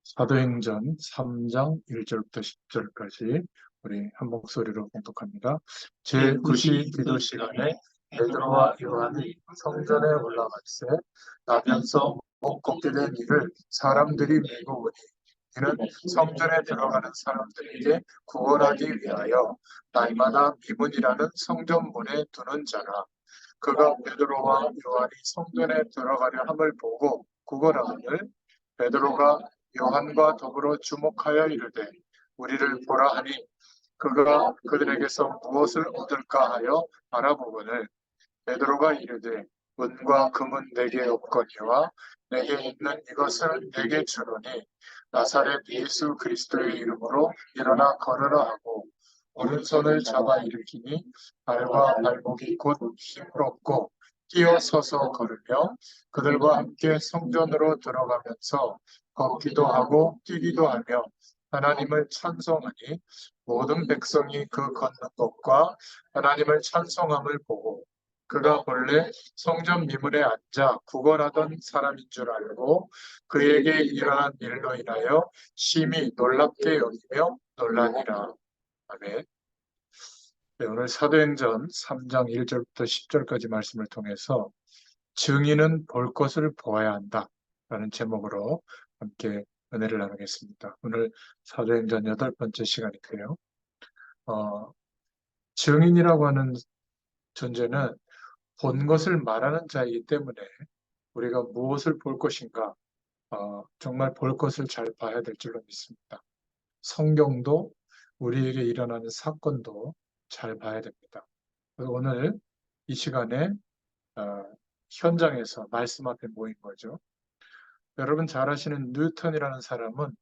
사도행전 3장 1절부터 10절까지 우리 한 목소리로 봉독합니다. 제9시 기도 시간에 베드로와 요한이 성전에 올라갈새 나면서 못 걷게 된 이를 사람들이 밀고 오니 이는 성전에 들어가는 사람들에게 구원하기 위하여 날마다 미문이라는 성전문에 두는 자라. 그가 베드로와 요한이 성전에 들어가려 함을 보고 구걸하거늘 베드로가 요한과 더불어 주목하여 이르되 우리를 보라 하니 그가 그들에게서 무엇을 얻을까 하여 알아보거늘 베드로가 이르되 은과 금은 내게 없거니와 내게 있는 이것을 내게 주노니 나사렛 예수 그리스도의 이름으로 일어나 걸으라 하고 오른손을 잡아 일으키니 발과 발목이 곧 힘없고 뛰어서서 걸으며 그들과 함께 성전으로 들어가면서 걷기도 하고 뛰기도 하며 하나님을 찬송하니 모든 백성이 그 걷는 것과 하나님을 찬송함을 보고 그가 본래 성전 미문에 앉아 구걸하던 사람인 줄 알고 그에게 일어난 일로 인하여 심히 놀랍게 여기며 놀라니라. 아멘. 네, 오늘 사도행전 3장 1절부터 10절까지 말씀을 통해서 증인은 볼 것을 보아야 한다 라는 제목으로 함께 은혜를 나누겠습니다. 오늘 사도행전 8번째 시간인데요. 증인이라고 하는 존재는 본 것을 말하는 자이기 때문에 우리가 무엇을 볼 것인가, 정말 볼 것을 잘 봐야 될 줄로 믿습니다. 성경도 우리에게 일어나는 사건도 잘 봐야 됩니다. 그래서 오늘 이 시간에 어, 현장에서 말씀 앞에 모인 거죠. 여러분 잘 아시는 뉴턴이라는 사람은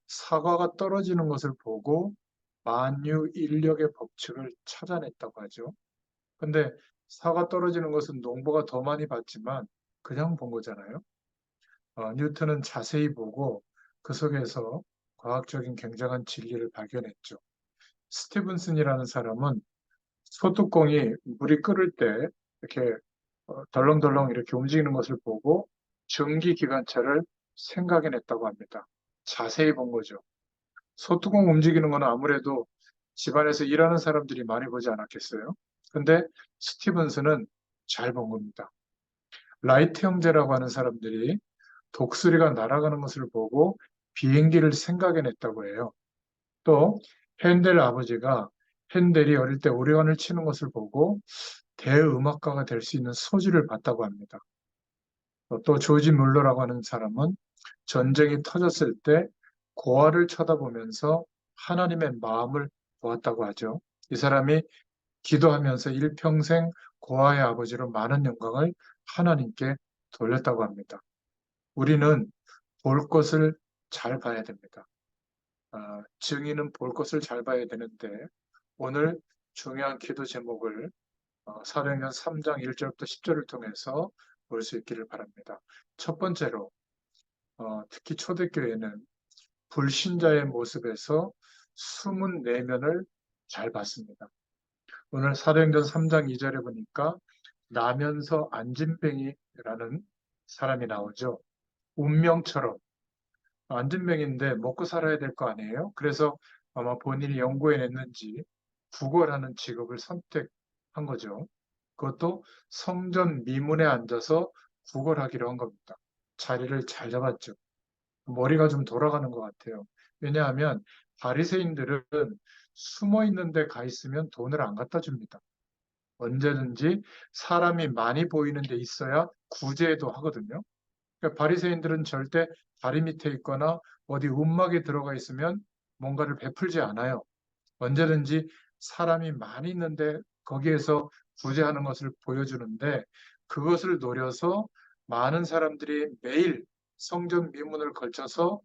사과가 떨어지는 것을 보고 만유 인력의 법칙을 찾아냈다고 하죠. 근데 사과 떨어지는 것은 농부가 더 많이 봤지만 그냥 본 거잖아요. 뉴턴은 자세히 보고 그 속에서 과학적인 굉장한 진리를 발견했죠. 스티븐슨이라는 사람은 소뚜껑이 물이 끓을 때 이렇게 덜렁덜렁 이렇게 움직이는 것을 보고 전기기관차를 생각해냈다고 합니다. 자세히 본 거죠. 소뚜껑 움직이는 거는 아무래도 집안에서 일하는 사람들이 많이 보지 않았겠어요? 근데 스티븐슨은 잘 본 겁니다. 라이트 형제라고 하는 사람들이 독수리가 날아가는 것을 보고 비행기를 생각해냈다고 해요. 또 핸델 아버지가 핸델이 어릴 때 오리간을 치는 것을 보고 대음악가가 될 수 있는 소질을 봤다고 합니다. 또 조지 물러라고 하는 사람은 전쟁이 터졌을 때 고아를 쳐다보면서 하나님의 마음을 보았다고 하죠. 이 사람이 기도하면서 일평생 고아의 아버지로 많은 영광을 하나님께 돌렸다고 합니다. 우리는 볼 것을 잘 봐야 됩니다. 증인은 볼 것을 잘 봐야 되는데 오늘 중요한 기도 제목을 사도행전 3장 1절부터 10절을 통해서 볼 수 있기를 바랍니다. 첫 번째로 특히 초대교회는 불신자의 모습에서 숨은 내면을 잘 봤습니다. 오늘 사도행전 3장 2절에 보니까 나면서 안진뱅이라는 사람이 나오죠. 운명처럼 안진뱅인데 먹고 살아야 될 거 아니에요? 그래서 아마 본인이 연구해냈는지 구걸하는 직업을 선택한 거죠. 그것도 성전 미문에 앉아서 구걸하기로 한 겁니다. 자리를 잘 잡았죠. 머리가 좀 돌아가는 것 같아요. 왜냐하면 바리새인들은 숨어 있는 데 가 있으면 돈을 안 갖다 줍니다. 언제든지 사람이 많이 보이는 데 있어야 구제도 하거든요. 그러니까 바리새인들은 절대 다리 밑에 있거나 어디 움막에 들어가 있으면 뭔가를 베풀지 않아요. 언제든지 사람이 많이 있는데 거기에서 구제하는 것을 보여주는데 그것을 노려서 많은 사람들이 매일 성전 미문을 걸쳐서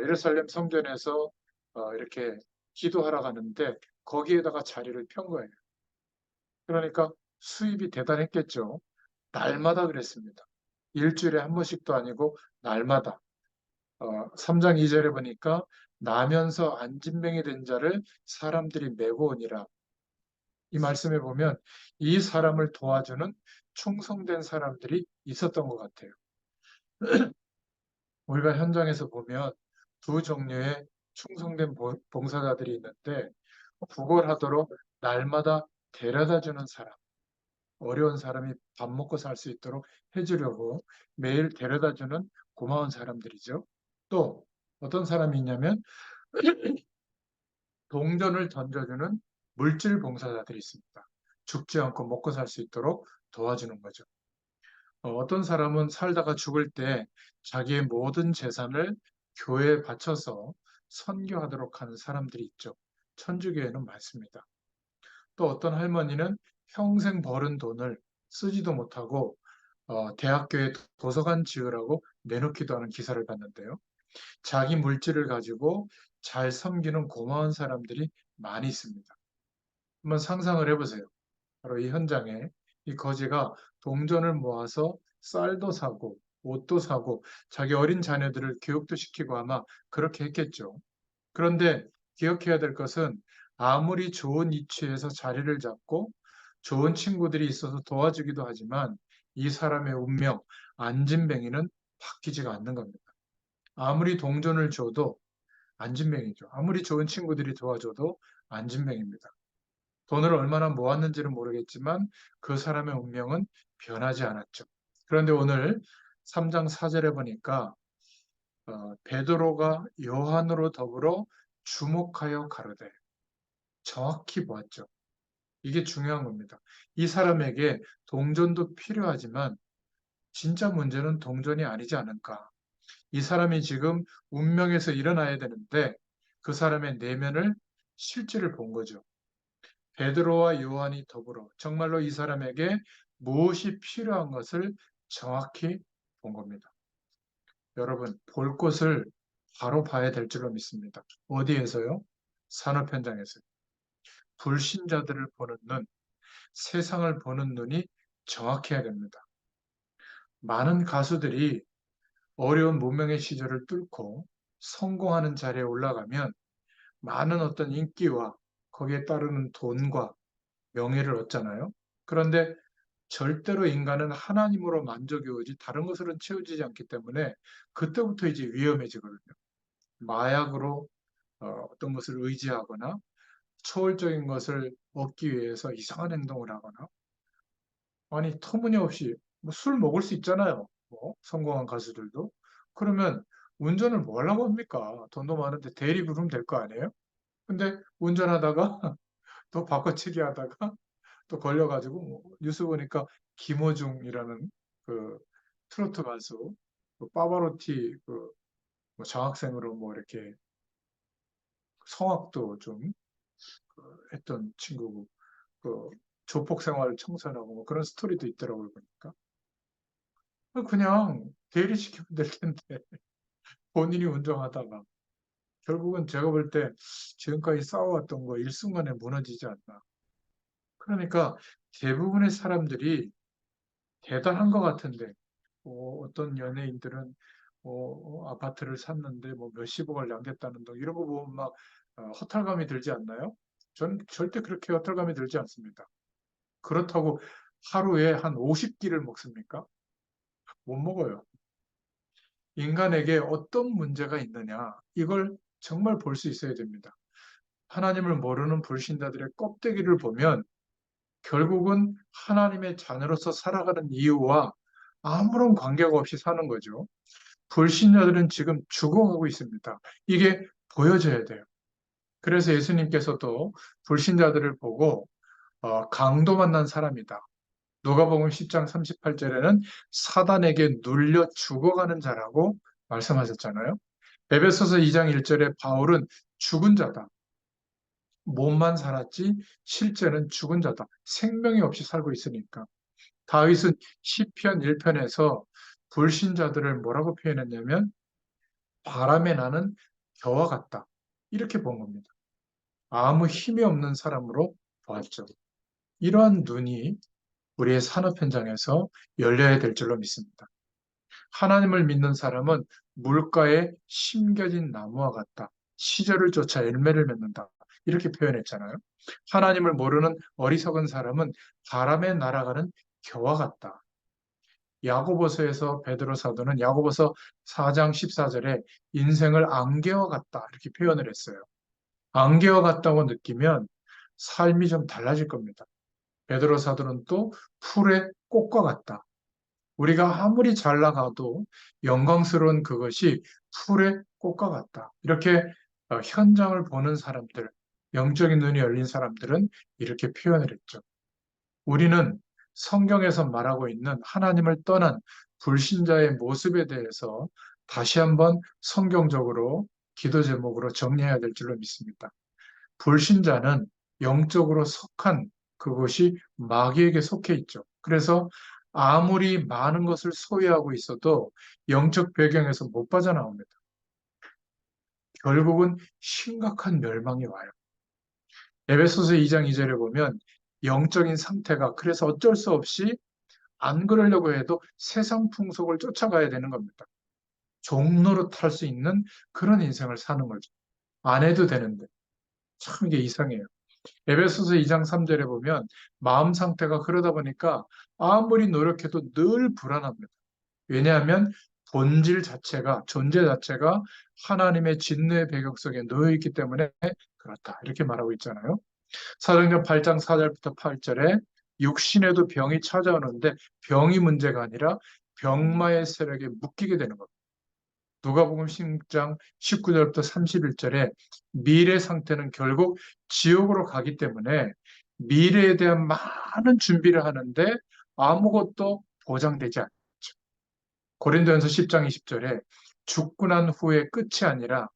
예루살렘 성전에서 이렇게 기도하러 가는데 거기에다가 자리를 편 거예요. 그러니까 수입이 대단했겠죠. 날마다 그랬습니다. 일주일에 한 번씩도 아니고 날마다. 3장 2절에 보니까 나면서 안진뱅이 된 자를 사람들이 메고 오니라. 이 말씀에 보면 이 사람을 도와주는 충성된 사람들이 있었던 것 같아요. 우리가 현장에서 보면 두 종류의 충성된 봉사자들이 있는데 구걸하도록 날마다 데려다 주는 사람, 어려운 사람이 밥 먹고 살 수 있도록 해주려고 매일 데려다 주는 고마운 사람들이죠. 또 어떤 사람이 있냐면 동전을 던져주는 물질 봉사자들이 있습니다. 죽지 않고 먹고 살 수 있도록 도와주는 거죠. 어떤 사람은 살다가 죽을 때 자기의 모든 재산을 교회에 바쳐서 선교하도록 하는 사람들이 있죠. 천주교에는 많습니다. 또 어떤 할머니는 평생 벌은 돈을 쓰지도 못하고 대학교에 도서관 지으라고 내놓기도 하는 기사를 봤는데요. 자기 물질을 가지고 잘 섬기는 고마운 사람들이 많이 있습니다. 한번 상상을 해보세요. 바로 이 현장에 이 거지가 동전을 모아서 쌀도 사고 옷도 사고 자기 어린 자녀들을 교육도 시키고 아마 그렇게 했겠죠. 그런데 기억해야 될 것은 아무리 좋은 위치에서 자리를 잡고 좋은 친구들이 있어서 도와주기도 하지만 이 사람의 운명, 안진뱅이는 바뀌지가 않는 겁니다. 아무리 동전을 줘도 안진뱅이죠. 아무리 좋은 친구들이 도와줘도 안진뱅입니다. 돈을 얼마나 모았는지는 모르겠지만 그 사람의 운명은 변하지 않았죠. 그런데 오늘 3장 4절에 보니까 베드로가 요한으로 더불어 주목하여 가로되 정확히 보았죠. 이게 중요한 겁니다. 이 사람에게 동전도 필요하지만 진짜 문제는 동전이 아니지 않을까. 이 사람이 지금 운명에서 일어나야 되는데 그 사람의 내면을 실제를 본 거죠. 베드로와 요한이 더불어 정말로 이 사람에게 무엇이 필요한 것을 정확히 본 겁니다. 여러분, 볼 것을 바로 봐야 될 줄로 믿습니다. 어디에서요? 산업 현장에서. 불신자들을 보는 눈, 세상을 보는 눈이 정확해야 됩니다. 많은 가수들이 어려운 문명의 시절을 뚫고 성공하는 자리에 올라가면 많은 어떤 인기와 거기에 따르는 돈과 명예를 얻잖아요. 그런데 절대로 인간은 하나님으로 만족이 오지 다른 것으로는 채워지지 않기 때문에 그때부터 이제 위험해지거든요. 마약으로 어떤 것을 의지하거나 초월적인 것을 얻기 위해서 이상한 행동을 하거나 아니 터무니없이 뭐술 먹을 수 있잖아요. 뭐 성공한 가수들도 그러면 운전을 뭐 하려고 합니까? 돈도 많은데 대리 부르면 될 거 아니에요? 근데 운전하다가 또 바꿔치기 하다가 또 걸려가지고 뭐 뉴스 보니까 김호중이라는 그 트로트 가수 그 파바로티 그뭐 장학생으로 뭐 이렇게 성악도 좀 했던 친구고 그 조폭 생활 청산하고 뭐 그런 스토리도 있더라고요 보니까 그냥 대리시키면 될 텐데 본인이 운전하다가 결국은 제가 볼 때 지금까지 쌓아왔던 거 일순간에 무너지지 않나. 그러니까 대부분의 사람들이 대단한 것 같은데 어떤 연예인들은 아파트를 샀는데 뭐 몇십억을 남겼다는 둥 이런 거 보면 막 허탈감이 들지 않나요? 전 절대 그렇게 허탈감이 들지 않습니다. 그렇다고 하루에 한 50끼를 먹습니까? 못 먹어요. 인간에게 어떤 문제가 있느냐, 이걸 정말 볼 수 있어야 됩니다. 하나님을 모르는 불신자들의 껍데기를 보면 결국은 하나님의 자녀로서 살아가는 이유와 아무런 관계가 없이 사는 거죠. 불신자들은 지금 죽어가고 있습니다. 이게 보여져야 돼요. 그래서 예수님께서도 불신자들을 보고 강도 만난 사람이다. 누가복음 10장 38절에는 사단에게 눌려 죽어가는 자라고 말씀하셨잖아요. 에베소서 2장 1절에 바울은 죽은 자다. 몸만 살았지 실제는 죽은 자다. 생명이 없이 살고 있으니까. 다윗은 시편 1편에서 불신자들을 뭐라고 표현했냐면 바람에 나는 겨와 같다. 이렇게 본 겁니다. 아무 힘이 없는 사람으로 보았죠. 이러한 눈이 우리의 산업 현장에서 열려야 될 줄로 믿습니다. 하나님을 믿는 사람은 물가에 심겨진 나무와 같다. 시절을 쫓아 열매를 맺는다. 이렇게 표현했잖아요. 하나님을 모르는 어리석은 사람은 바람에 날아가는 겨와 같다. 야고보서에서 베드로 사도는 야고보서 4장 14절에 인생을 안개와 같다 이렇게 표현을 했어요. 안개와 같다고 느끼면 삶이 좀 달라질 겁니다. 베드로 사도는 또 풀의 꽃과 같다. 우리가 아무리 잘 나가도 영광스러운 그것이 풀의 꽃과 같다. 이렇게 현장을 보는 사람들, 영적인 눈이 열린 사람들은 이렇게 표현을 했죠. 우리는 성경에서 말하고 있는 하나님을 떠난 불신자의 모습에 대해서 다시 한번 성경적으로 기도 제목으로 정리해야 될 줄로 믿습니다. 불신자는 영적으로 속한 그것이 마귀에게 속해 있죠. 그래서 아무리 많은 것을 소유하고 있어도 영적 배경에서 못 빠져나옵니다. 결국은 심각한 멸망이 와요. 에베소서 2장 2절에 보면 영적인 상태가 그래서 어쩔 수 없이 안 그러려고 해도 세상 풍속을 쫓아가야 되는 겁니다. 종로로 탈 수 있는 그런 인생을 사는 거죠. 안 해도 되는데. 참 이게 이상해요. 에베소서 2장 3절에 보면 마음 상태가 그러다 보니까 아무리 노력해도 늘 불안합니다. 왜냐하면 본질 자체가, 존재 자체가 하나님의 진노의 배경 속에 놓여 있기 때문에 그렇다. 이렇게 말하고 있잖아요. 사도행전 8장 4절부터 8절에 육신에도 병이 찾아오는데 병이 문제가 아니라 병마의 세력에 묶이게 되는 겁니다. 누가복음 10장 19절부터 31절에 미래 상태는 결국 지옥으로 가기 때문에 미래에 대한 많은 준비를 하는데 아무것도 보장되지 않죠. 고린도전서 10장 20절에 죽고 난 후에 끝이 아니라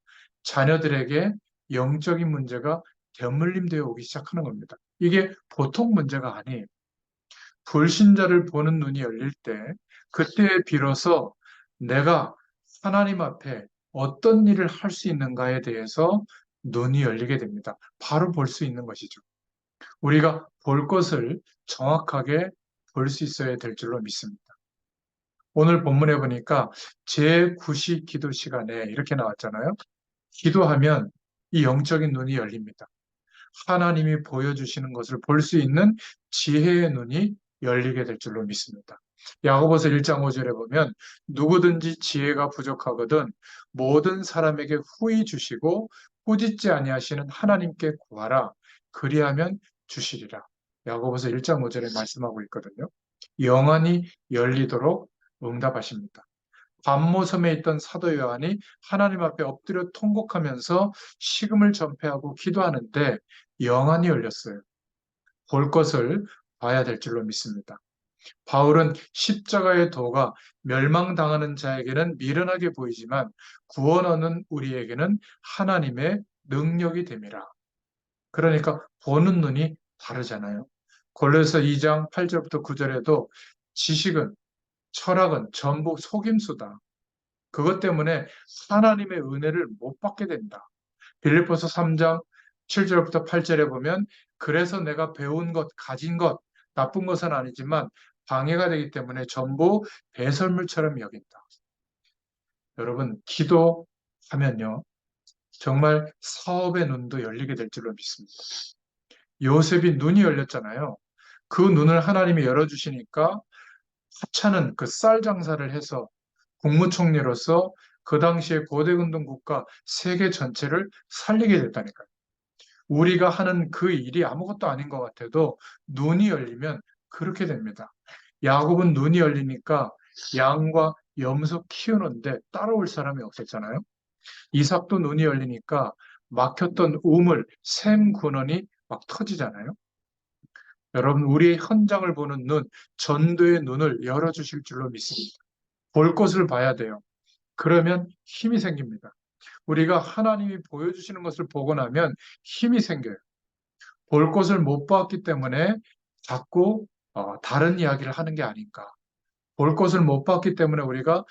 자녀들에게 영적인 문제가 대물림되어 오기 시작하는 겁니다. 이게 보통 문제가 아니에요. 불신자를 보는 눈이 열릴 때 그때 비로소 내가 하나님 앞에 어떤 일을 할 수 있는가에 대해서 눈이 열리게 됩니다. 바로 볼 수 있는 것이죠. 우리가 볼 것을 정확하게 볼 수 있어야 될 줄로 믿습니다. 오늘 본문에 보니까 제9시 기도 시간에 이렇게 나왔잖아요. 기도하면 이 영적인 눈이 열립니다. 하나님이 보여주시는 것을 볼 수 있는 지혜의 눈이 열리게 될 줄로 믿습니다. 야고보서 1장 5절에 보면 누구든지 지혜가 부족하거든 모든 사람에게 후히 주시고 꾸짖지 아니하시는 하나님께 구하라. 그리하면 주시리라. 야고보서 1장 5절에 말씀하고 있거든요. 영안이 열리도록 응답하십니다. 반모섬에 있던 사도 요한이 하나님 앞에 엎드려 통곡하면서 식음을 전폐하고 기도하는데 영안이 열렸어요. 볼 것을 봐야 될 줄로 믿습니다. 바울은 십자가의 도가 멸망당하는 자에게는 미련하게 보이지만 구원 얻는 우리에게는 하나님의 능력이 됨이라. 그러니까 보는 눈이 다르잖아요. 골로새 2장 8절부터 9절에도 지식은 철학은 전부 속임수다. 그것 때문에 하나님의 은혜를 못 받게 된다. 빌립보서 3장 7절부터 8절에 보면 그래서 내가 배운 것, 가진 것, 나쁜 것은 아니지만 방해가 되기 때문에 전부 배설물처럼 여긴다. 여러분, 기도하면요. 정말 사업의 눈도 열리게 될 줄로 믿습니다. 요셉이 눈이 열렸잖아요. 그 눈을 하나님이 열어주시니까 하찮은 그 쌀 장사를 해서 국무총리로서 그 당시에 고대 근동 국가 세계 전체를 살리게 됐다니까요. 우리가 하는 그 일이 아무것도 아닌 것 같아도 눈이 열리면 그렇게 됩니다. 야곱은 눈이 열리니까 양과 염소 키우는데 따라올 사람이 없었잖아요. 이삭도 눈이 열리니까 막혔던 우물, 샘 근원이 막 터지잖아요. 여러분, 우리의 현장을 보는 눈, 전도의 눈을 열어주실 줄로 믿습니다. 볼 것을 봐야 돼요. 그러면 힘이 생깁니다. 우리가 하나님이 보여주시는 것을 보고 나면 힘이 생겨요. 볼 것을 못 봤기 때문에 자꾸 다른 이야기를 하는 게 아닌가. 볼 것을 못 봤기 때문에 우리가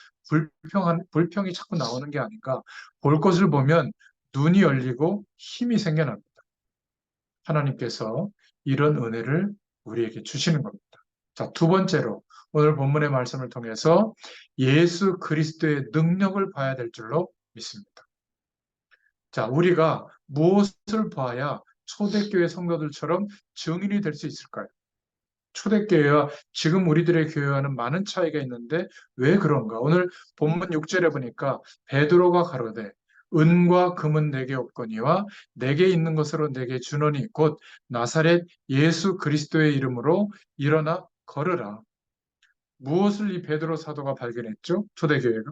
불평이 자꾸 나오는 게 아닌가. 볼 것을 보면 눈이 열리고 힘이 생겨납니다. 하나님께서 이런 은혜를 우리에게 주시는 겁니다. 자, 두 번째로 오늘 본문의 말씀을 통해서 예수 그리스도의 능력을 봐야 될 줄로 믿습니다. 자, 우리가 무엇을 봐야 초대교회 성도들처럼 증인이 될 수 있을까요? 초대교회와 지금 우리들의 교회와는 많은 차이가 있는데 왜 그런가? 오늘 본문 6절에 보니까 베드로가 가로되 은과 금은 내게 없거니와 내게 있는 것으로 내게 주노니 곧 나사렛 예수 그리스도의 이름으로 일어나 걸으라. 무엇을 이 베드로 사도가 발견했죠? 초대교회가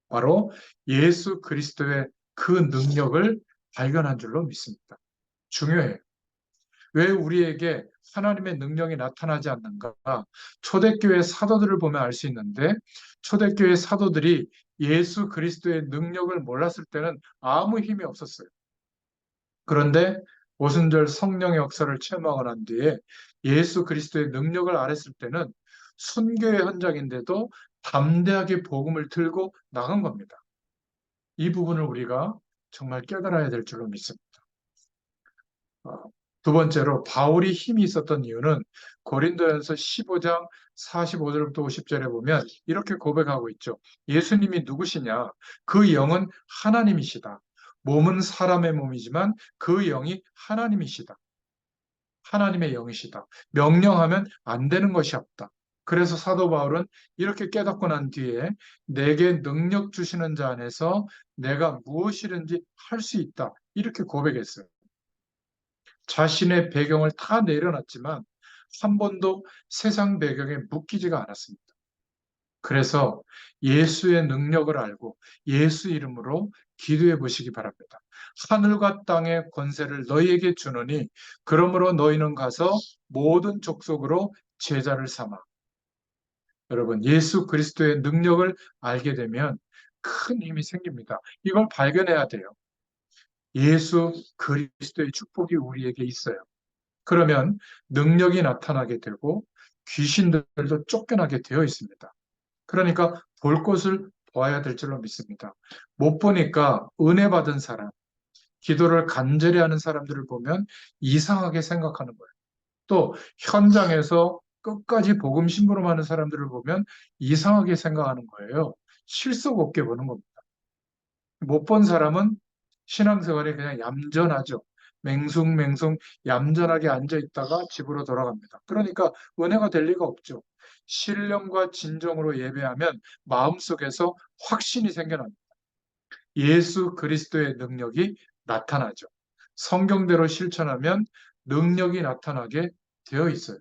바로 예수 그리스도의 그 능력을 발견한 줄로 믿습니다. 중요해요. 왜 우리에게 하나님의 능력이 나타나지 않는가? 초대교회 사도들을 보면 알 수 있는데 초대교회 사도들이 예수 그리스도의 능력을 몰랐을 때는 아무 힘이 없었어요. 그런데 오순절 성령의 역사를 체험하고 난 뒤에 예수 그리스도의 능력을 알았을 때는 순교의 현장인데도 담대하게 복음을 들고 나간 겁니다. 이 부분을 우리가 정말 깨달아야 될 줄로 믿습니다. 어, 두 번째로 바울이 힘이 있었던 이유는 고린도전서 15장 45절부터 50절에 보면 이렇게 고백하고 있죠. 예수님이 누구시냐? 그 영은 하나님이시다. 몸은 사람의 몸이지만 그 영이 하나님이시다. 하나님의 영이시다. 명령하면 안 되는 것이 없다. 그래서 사도 바울은 이렇게 깨닫고 난 뒤에 내게 능력 주시는 자 안에서 내가 무엇이든지 할 수 있다. 이렇게 고백했어요. 자신의 배경을 다 내려놨지만 한 번도 세상 배경에 묶이지가 않았습니다. 그래서 예수의 능력을 알고 예수 이름으로 기도해 보시기 바랍니다. 하늘과 땅의 권세를 너희에게 주노니 그러므로 너희는 가서 모든 족속으로 제자를 삼아. 여러분, 예수 그리스도의 능력을 알게 되면 큰 힘이 생깁니다. 이걸 발견해야 돼요. 예수 그리스도의 축복이 우리에게 있어요. 그러면 능력이 나타나게 되고 귀신들도 쫓겨나게 되어 있습니다. 그러니까 볼 것을 보아야 될 줄로 믿습니다. 못 보니까 은혜 받은 사람, 기도를 간절히 하는 사람들을 보면 이상하게 생각하는 거예요. 또 현장에서 끝까지 복음 심부름하는 사람들을 보면 이상하게 생각하는 거예요. 실속 없게 보는 겁니다. 못 본 사람은 신앙생활에 그냥 얌전하죠. 맹숭맹숭 얌전하게 앉아 있다가 집으로 돌아갑니다. 그러니까 은혜가 될 리가 없죠. 신령과 진정으로 예배하면 마음속에서 확신이 생겨납니다. 예수 그리스도의 능력이 나타나죠. 성경대로 실천하면 능력이 나타나게 되어 있어요.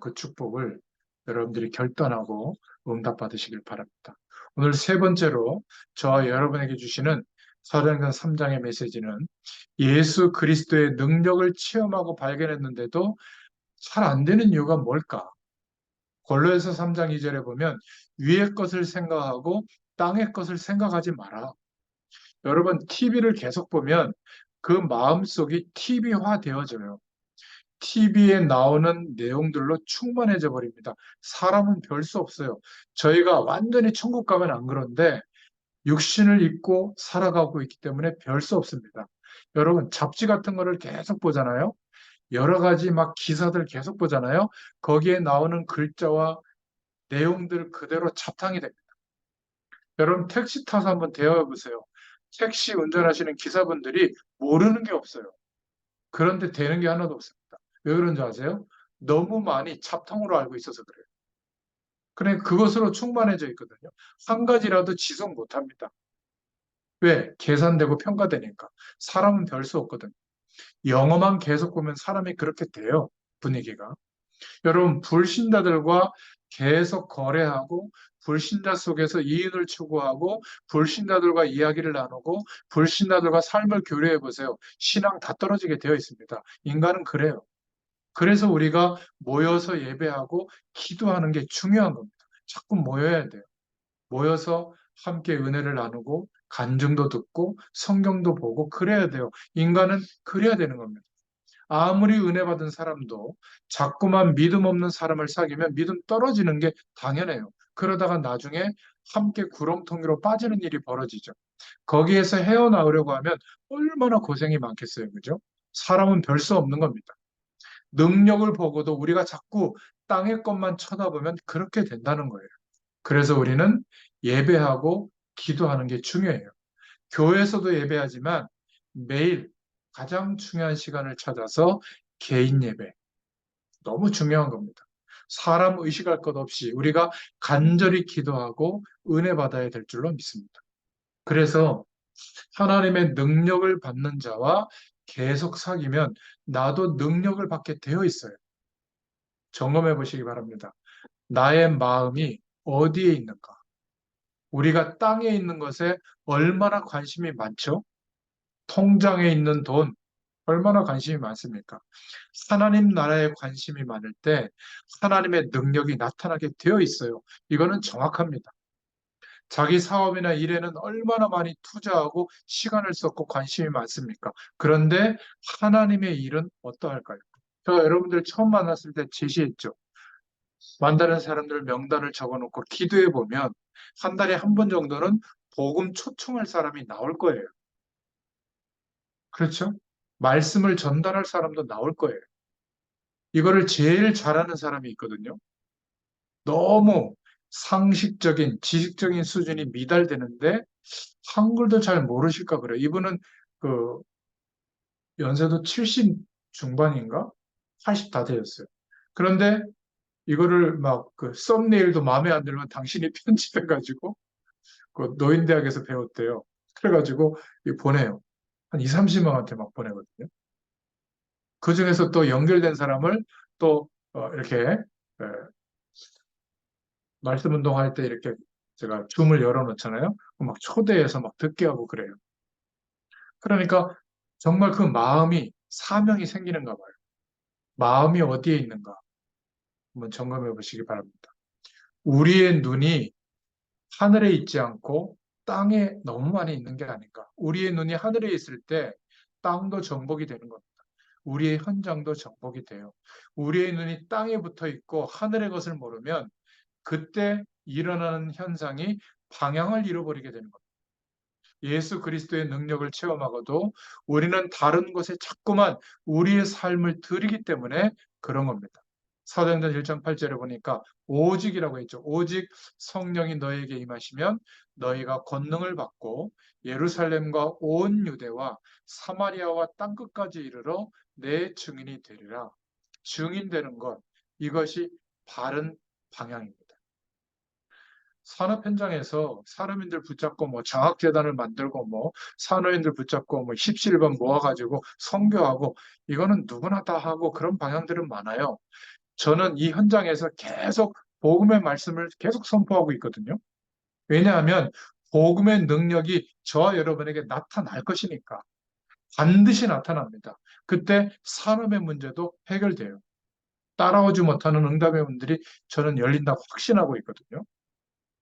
그 축복을 여러분들이 결단하고 응답받으시길 바랍니다. 오늘 세 번째로 저와 여러분에게 주시는 사도행전 3장의 메시지는 예수 그리스도의 능력을 체험하고 발견했는데도 잘 안 되는 이유가 뭘까? 골로새서 3장 2절에 보면 위의 것을 생각하고 땅의 것을 생각하지 마라. 여러분 TV를 계속 보면 그 마음속이 TV화 되어져요. TV에 나오는 내용들로 충만해져 버립니다. 사람은 별 수 없어요. 저희가 완전히 천국 가면 안 그런데 육신을 입고 살아가고 있기 때문에 별 수 없습니다. 여러분 잡지 같은 거를 계속 보잖아요. 여러 가지 막 기사들 계속 보잖아요. 거기에 나오는 글자와 내용들 그대로 잡탕이 됩니다. 여러분 택시 타서 한번 대화해 보세요. 택시 운전하시는 기사분들이 모르는 게 없어요. 그런데 되는 게 하나도 없습니다. 왜 그런지 아세요? 너무 많이 잡통으로 알고 있어서 그래요. 그러니까 그것으로 충만해져 있거든요. 한 가지라도 지속 못합니다. 왜? 계산되고 평가되니까. 사람은 별 수 없거든요. 영어만 계속 보면 사람이 그렇게 돼요. 분위기가. 여러분, 불신자들과 계속 거래하고 불신자 속에서 이익을 추구하고 불신자들과 이야기를 나누고 불신자들과 삶을 교류해 보세요. 신앙 다 떨어지게 되어 있습니다. 인간은 그래요. 그래서 우리가 모여서 예배하고 기도하는 게 중요한 겁니다. 자꾸 모여야 돼요. 모여서 함께 은혜를 나누고 간증도 듣고 성경도 보고 그래야 돼요. 인간은 그래야 되는 겁니다. 아무리 은혜 받은 사람도 자꾸만 믿음 없는 사람을 사귀면 믿음 떨어지는 게 당연해요. 그러다가 나중에 함께 구렁텅이로 빠지는 일이 벌어지죠. 거기에서 헤어나오려고 하면 얼마나 고생이 많겠어요. 그죠? 사람은 별 수 없는 겁니다. 능력을 보고도 우리가 자꾸 땅의 것만 쳐다보면 그렇게 된다는 거예요. 그래서 우리는 예배하고 기도하는 게 중요해요. 교회에서도 예배하지만 매일 가장 중요한 시간을 찾아서 개인 예배, 너무 중요한 겁니다. 사람 의식할 것 없이 우리가 간절히 기도하고 은혜 받아야 될 줄로 믿습니다. 그래서 하나님의 능력을 받는 자와 계속 사귀면 나도 능력을 받게 되어 있어요. 점검해 보시기 바랍니다. 나의 마음이 어디에 있는가? 우리가 땅에 있는 것에 얼마나 관심이 많죠? 통장에 있는 돈, 얼마나 관심이 많습니까? 하나님 나라에 관심이 많을 때 하나님의 능력이 나타나게 되어 있어요. 이거는 정확합니다. 자기 사업이나 일에는 얼마나 많이 투자하고 시간을 쏟고 관심이 많습니까? 그런데 하나님의 일은 어떠할까요? 제가 여러분들 처음 만났을 때 제시했죠. 만나는 사람들 명단을 적어놓고 기도해 보면 한 달에 한 번 정도는 복음 초청할 사람이 나올 거예요. 그렇죠? 말씀을 전달할 사람도 나올 거예요. 이거를 제일 잘하는 사람이 있거든요. 너무 상식적인, 지식적인 수준이 미달되는데 한글도 잘 모르실까 그래요. 이분은 그 연세도 70 중반인가? 80 다 되었어요. 그런데 이거를 막 그 썸네일도 마음에 안 들면 당신이 편집해가지고 그 노인대학에서 배웠대요. 그래가지고 보내요. 한 2, 30명한테 막 보내거든요. 그 중에서 또 연결된 사람을 또 이렇게 에, 말씀 운동할 때 이렇게 제가 줌을 열어놓잖아요. 막 초대해서 막 듣게 하고 그래요. 그러니까 정말 그 마음이 사명이 생기는가 봐요. 마음이 어디에 있는가 한번 점검해 보시기 바랍니다. 우리의 눈이 하늘에 있지 않고 땅에 너무 많이 있는 게 아닌가. 우리의 눈이 하늘에 있을 때 땅도 정복이 되는 겁니다. 우리의 현장도 정복이 돼요. 우리의 눈이 땅에 붙어 있고 하늘의 것을 모르면 그때 일어나는 현상이 방향을 잃어버리게 되는 겁니다. 예수 그리스도의 능력을 체험하고도 우리는 다른 곳에 자꾸만 우리의 삶을 들이기 때문에 그런 겁니다. 사도행전 1장 8절에 보니까 오직이라고 했죠. 오직 성령이 너에게 임하시면 너희가 권능을 받고 예루살렘과 온 유대와 사마리아와 땅끝까지 이르러 내 증인이 되리라. 증인되는 것, 이것이 바른 방향입니다. 산업 현장에서 산업인들 붙잡고 뭐 장학재단을 만들고 뭐 산업인들 붙잡고 뭐 십시일반 모아가지고 선교하고 이거는 누구나 다 하고 그런 방향들은 많아요. 저는 이 현장에서 계속 복음의 말씀을 계속 선포하고 있거든요. 왜냐하면 복음의 능력이 저와 여러분에게 나타날 것이니까 반드시 나타납니다. 그때 산업의 문제도 해결돼요. 따라오지 못하는 응답의 문들이 저는 열린다고 확신하고 있거든요.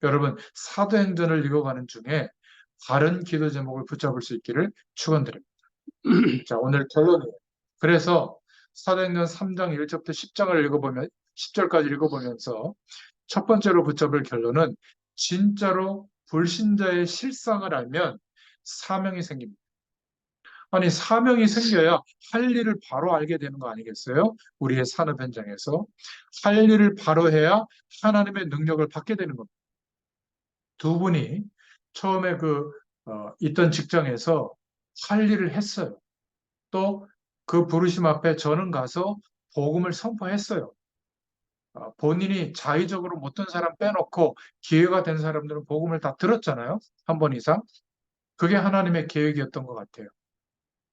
여러분, 사도행전을 읽어가는 중에 다른 기도 제목을 붙잡을 수 있기를 축원드립니다. 자, 오늘 결론이에요. 그래서 사도행전 3장 1절부터 10장을 읽어보면 10절까지 읽어보면서 첫 번째로 붙잡을 결론은 진짜로 불신자의 실상을 알면 사명이 생깁니다. 아니, 사명이 생겨야 할 일을 바로 알게 되는 거 아니겠어요? 우리의 산업 현장에서 할 일을 바로 해야 하나님의 능력을 받게 되는 겁니다. 두 분이 처음에 있던 직장에서 할 일을 했어요. 또 그 부르심 앞에 저는 가서 복음을 선포했어요. 본인이 자의적으로 못된 사람 빼놓고 기회가 된 사람들은 복음을 다 들었잖아요. 한 번 이상. 그게 하나님의 계획이었던 것 같아요.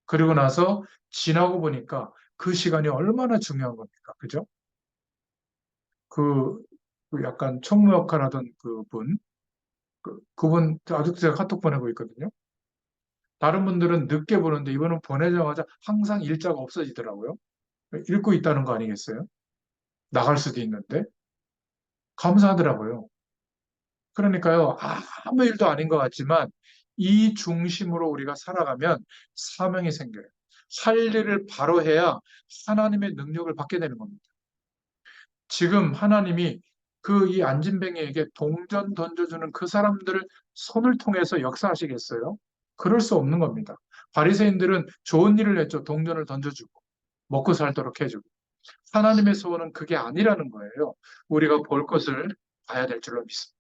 그리고 나서 지나고 보니까 그 시간이 얼마나 중요한 겁니까? 그죠? 그, 그 약간 총무 역할 하던 그분, 그분 아직도 제가 카톡 보내고 있거든요. 다른 분들은 늦게 보는데 이분은 보내자마자 항상 일자가 없어지더라고요. 읽고 있다는 거 아니겠어요? 나갈 수도 있는데. 감사하더라고요. 그러니까요, 아무 일도 아닌 것 같지만 이 중심으로 우리가 살아가면 사명이 생겨요. 할 일을 바로 해야 하나님의 능력을 받게 되는 겁니다. 지금 하나님이 이 안진뱅이에게 동전 던져주는 그 사람들을 손을 통해서 역사하시겠어요? 그럴 수 없는 겁니다. 바리새인들은 좋은 일을 했죠. 동전을 던져주고 먹고 살도록 해주고. 하나님의 소원은 그게 아니라는 거예요. 우리가 볼 것을 봐야 될 줄로 믿습니다.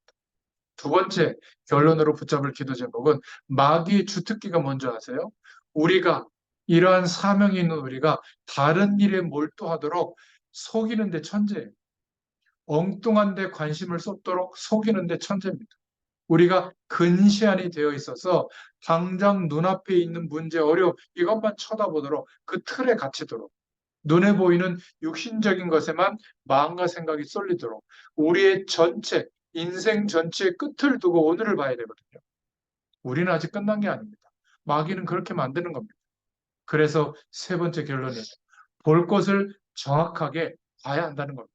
두 번째 결론으로 붙잡을 기도 제목은 마귀의 주특기가 뭔지 아세요? 우리가 이러한 사명이 있는 우리가 다른 일에 몰두하도록 속이는데 천재예요. 엉뚱한 데 관심을 쏟도록 속이는데 천재입니다. 우리가 근시안이 되어 있어서 당장 눈앞에 있는 문제, 어려움 이것만 쳐다보도록 그 틀에 갇히도록 눈에 보이는 육신적인 것에만 마음과 생각이 쏠리도록 우리의 전체, 인생 전체의 끝을 두고 오늘을 봐야 되거든요. 우리는 아직 끝난 게 아닙니다. 마귀는 그렇게 만드는 겁니다. 그래서 세 번째 결론은 볼 것을 정확하게 봐야 한다는 겁니다.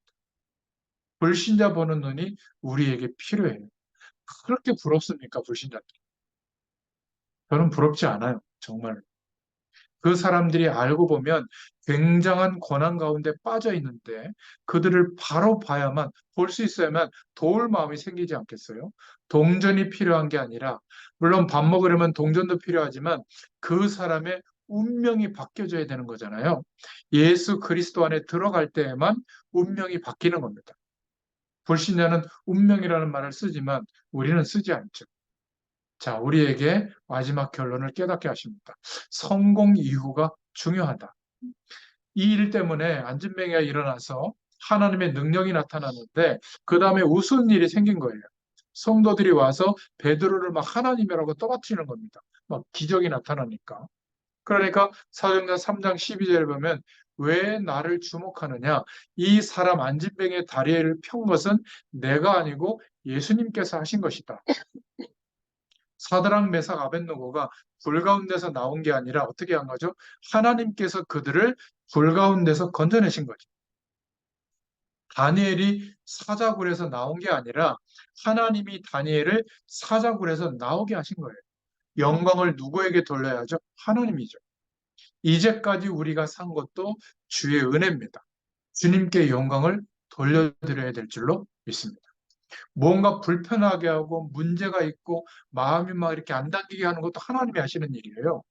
불신자 보는 눈이 우리에게 필요해요. 그렇게 부럽습니까, 불신자들? 저는 부럽지 않아요, 정말. 그 사람들이 알고 보면 굉장한 고난 가운데 빠져 있는데 그들을 바로 봐야만 볼 수 있어야만 도울 마음이 생기지 않겠어요? 동전이 필요한 게 아니라 물론 밥 먹으려면 동전도 필요하지만 그 사람의 운명이 바뀌어져야 되는 거잖아요. 예수 그리스도 안에 들어갈 때에만 운명이 바뀌는 겁니다. 불신자는 운명이라는 말을 쓰지만 우리는 쓰지 않죠. 자, 우리에게 마지막 결론을 깨닫게 하십니다. 성공 이후가 중요하다. 이 일 때문에 안진뱅이가 일어나서 하나님의 능력이 나타났는데 그 다음에 우스운 일이 생긴 거예요. 성도들이 와서 베드로를 막 하나님이라고 떠받치는 겁니다. 막 기적이 나타나니까. 그러니까 사도행전 3장 12절에 보면 왜 나를 주목하느냐? 이 사람 안진뱅이의 다리를 편 것은 내가 아니고 예수님께서 하신 것이다. 사드락 메삭 아벳노고가 불 가운데서 나온 게 아니라 어떻게 한 거죠? 하나님께서 그들을 불 가운데서 건져내신 거죠. 다니엘이 사자굴에서 나온 게 아니라 하나님이 다니엘을 사자굴에서 나오게 하신 거예요. 영광을 누구에게 돌려야죠? 하나님이죠. 이제까지 우리가 산 것도 주의 은혜입니다. 주님께 영광을 돌려드려야 될 줄로 믿습니다. 뭔가 불편하게 하고 문제가 있고 마음이 막 이렇게 안 당기게 하는 것도 하나님이 하시는 일이에요.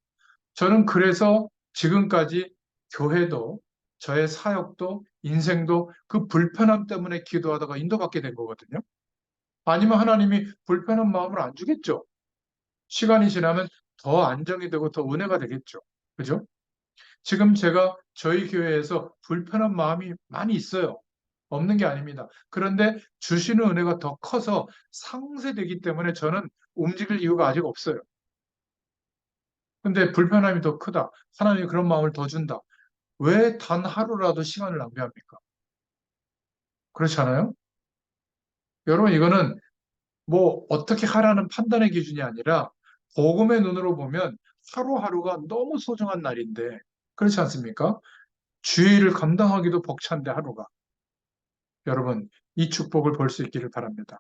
저는 그래서 지금까지 교회도 저의 사역도 인생도 그 불편함 때문에 기도하다가 인도받게 된 거거든요. 아니면 하나님이 불편한 마음을 안 주겠죠. 시간이 지나면 더 안정이 되고 더 은혜가 되겠죠. 그죠? 지금 제가 저희 교회에서 불편한 마음이 많이 있어요. 없는 게 아닙니다. 그런데 주시는 은혜가 더 커서 상쇄되기 때문에 저는 움직일 이유가 아직 없어요. 근데 불편함이 더 크다. 하나님이 그런 마음을 더 준다. 왜 단 하루라도 시간을 낭비합니까? 그렇지 않아요? 여러분, 이거는 뭐 어떻게 하라는 판단의 기준이 아니라 복음의 눈으로 보면 하루하루가 너무 소중한 날인데 그렇지 않습니까? 주의를 감당하기도 벅찬데 하루가. 여러분, 이 축복을 볼 수 있기를 바랍니다.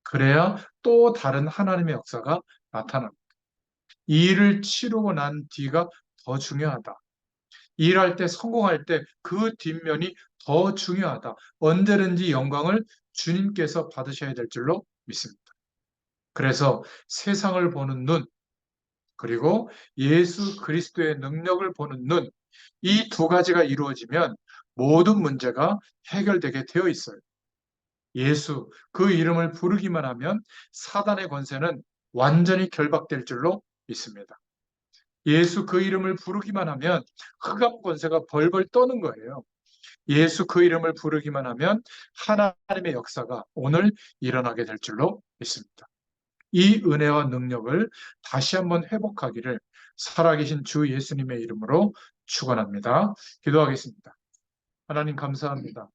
그래야 또 다른 하나님의 역사가 나타납니다. 이 일을 치르고 난 뒤가 더 중요하다. 일할 때 성공할 때 그 뒷면이 더 중요하다. 언제든지 영광을 주님께서 받으셔야 될 줄로 믿습니다. 그래서 세상을 보는 눈, 그리고 예수 그리스도의 능력을 보는 눈, 이 두 가지가 이루어지면 모든 문제가 해결되게 되어 있어요. 예수, 그 이름을 부르기만 하면 사단의 권세는 완전히 결박될 줄로 믿습니다. 예수 그 이름을 부르기만 하면 흑암 권세가 벌벌 떠는 거예요. 예수 그 이름을 부르기만 하면 하나님의 역사가 오늘 일어나게 될 줄로 믿습니다. 이 은혜와 능력을 다시 한번 회복하기를 살아계신 주 예수님의 이름으로 축원합니다. 기도하겠습니다. 하나님 감사합니다.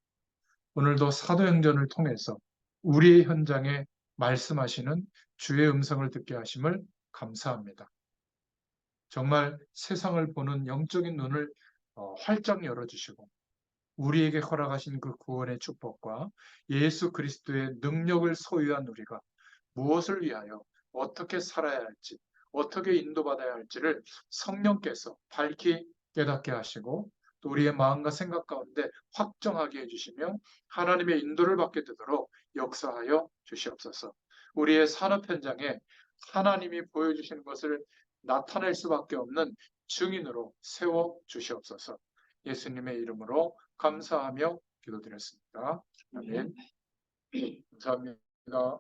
오늘도 사도행전을 통해서 우리의 현장에 말씀하시는 주의 음성을 듣게 하심을 감사합니다. 정말 세상을 보는 영적인 눈을 활짝 열어주시고 우리에게 허락하신 그 구원의 축복과 예수 그리스도의 능력을 소유한 우리가 무엇을 위하여 어떻게 살아야 할지, 어떻게 인도받아야 할지를 성령께서 밝히 깨닫게 하시고 또 우리의 마음과 생각 가운데 확정하게 해주시며 하나님의 인도를 받게 되도록 역사하여 주시옵소서. 우리의 산업 현장에 하나님이 보여주시는 것을 나타낼 수밖에 없는 증인으로 세워 주시옵소서. 예수님의 이름으로 감사하며 기도드렸습니다. 아멘. 감사합니다.